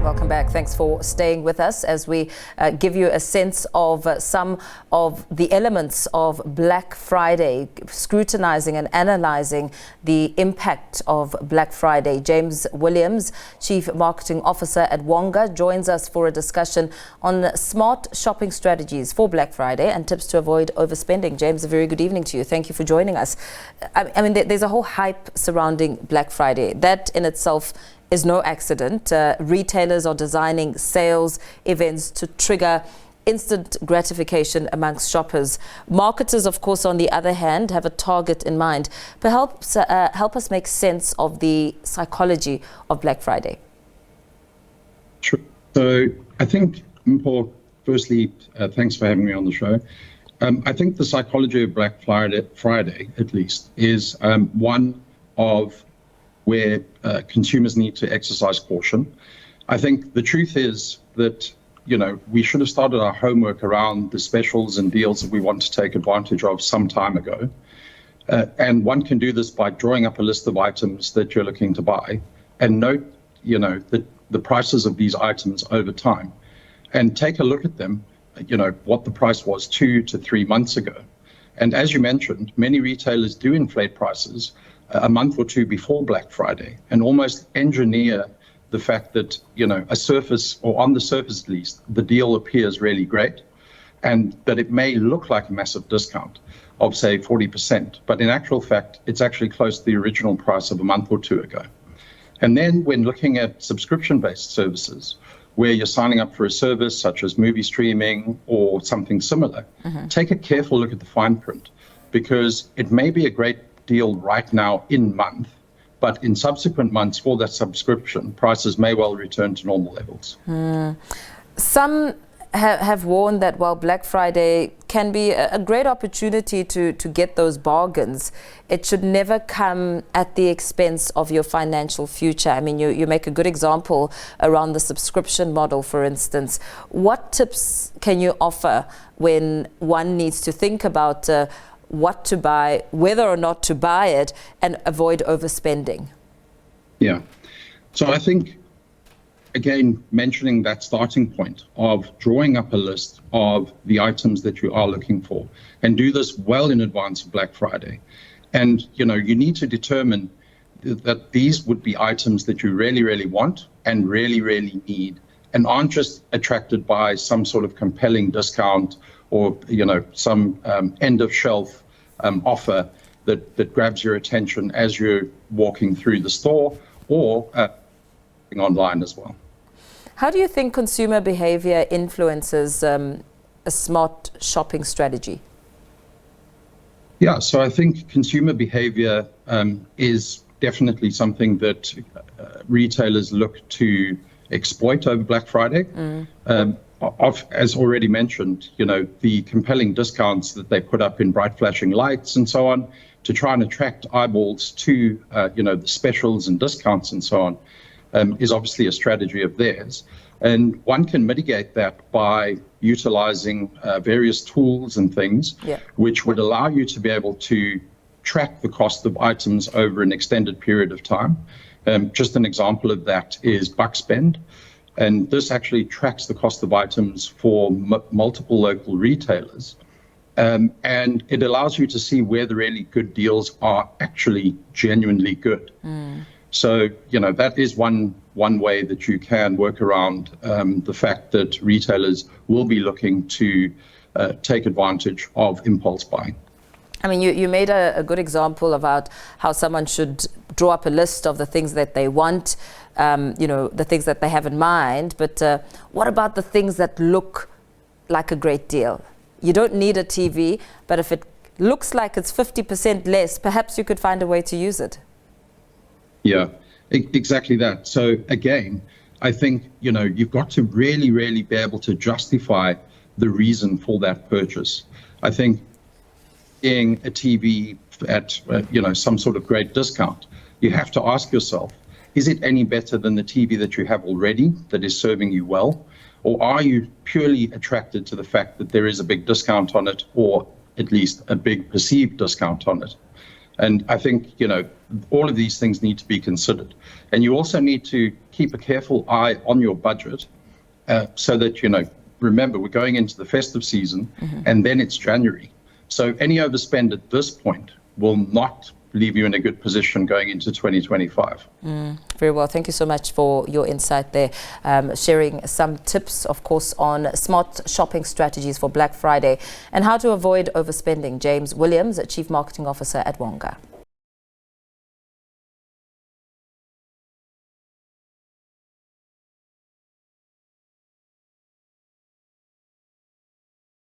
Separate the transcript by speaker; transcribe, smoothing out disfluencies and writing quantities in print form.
Speaker 1: Welcome back. Thanks for staying with us as we give you a sense of some of the elements of Black Friday, scrutinizing and analyzing the impact of Black Friday. James Williams, Chief Marketing Officer at Wonga, joins us for a discussion on smart shopping strategies for Black Friday and tips to avoid overspending. James, a very good evening to you. Thank you for joining us. I mean, there's a whole hype surrounding Black Friday. That in itself is no accident. Retailers are designing sales events to trigger instant gratification amongst shoppers. Marketers, of course, on the other hand, have a target in mind. Perhaps help us make sense of the psychology of Black Friday.
Speaker 2: Sure. So I think, Mpho, firstly, thanks for having me on the show. I think the psychology of Black Friday, at least, is one of where consumers need to exercise caution. I think the truth is that, we should have started our homework around the specials and deals that we want to take advantage of some time ago. And one can do this by drawing up a list of items that you're looking to buy and note, the prices of these items over time and take a look at them, what the price was 2 to 3 months ago. And as you mentioned, many retailers do inflate prices a month or two before Black Friday and almost engineer the fact that, a surface, or on the surface at least, the deal appears really great and that it may look like a massive discount of, say, 40%. But in actual fact, it's actually close to the original price of a month or two ago. And then when looking at subscription-based services, where you're signing up for a service such as movie streaming or something similar, take a careful look at the fine print, because it may be a great deal right now in month, but in subsequent months for that subscription, prices may well return to normal levels.
Speaker 1: Some have warned that while Black Friday can be a great opportunity to get those bargains, it should never come at the expense of your financial future. I mean, you make a good example around the subscription model, for instance. What tips can you offer when one needs to think about what to buy, whether or not to buy it, and avoid overspending?
Speaker 2: Yeah. So I think, again, mentioning that starting point of drawing up a list of the items that you are looking for, and do this well in advance of Black Friday. And, you need to determine that these would be items that you really, really want and really, really need, and aren't just attracted by some sort of compelling discount or, some end of shelf offer that grabs your attention as you're walking through the store or online as well.
Speaker 1: How do you think consumer behavior influences a smart shopping strategy?
Speaker 2: Yeah, so I think consumer behavior is definitely something that retailers look to exploit over Black Friday. As already mentioned, the compelling discounts that they put up in bright flashing lights and so on to try and attract eyeballs to, the specials and discounts and so on is obviously a strategy of theirs. And one can mitigate that by utilizing various tools and things, which would allow you to be able to track the cost of items over an extended period of time. Just an example of that is Buck Spend. And this actually tracks the cost of items for multiple local retailers. And it allows you to see where the really good deals are actually genuinely good. So, that is one way that you can work around the fact that retailers will be looking to take advantage of impulse buying.
Speaker 1: I mean, you made a good example about how someone should draw up a list of the things that they want, the things that they have in mind. But what about the things that look like a great deal? You don't need a TV, but if it looks like it's 50% less, perhaps you could find a way to use it.
Speaker 2: Yeah, exactly that. So again, I think, you've got to really, really be able to justify the reason for that purchase. I think being a TV at, some sort of great discount, you have to ask yourself, is it any better than the TV that you have already that is serving you well? Or are you purely attracted to the fact that there is a big discount on it, or at least a big perceived discount on it? And I think, all of these things need to be considered. And you also need to keep a careful eye on your budget so that, remember, we're going into the festive season and then it's January. So any overspend at this point will not leave you in a good position going into 2025.
Speaker 1: Very well. Thank you so much for your insight there. Sharing some tips, of course, on smart shopping strategies for Black Friday and how to avoid overspending. James Williams, Chief Marketing Officer at Wonga.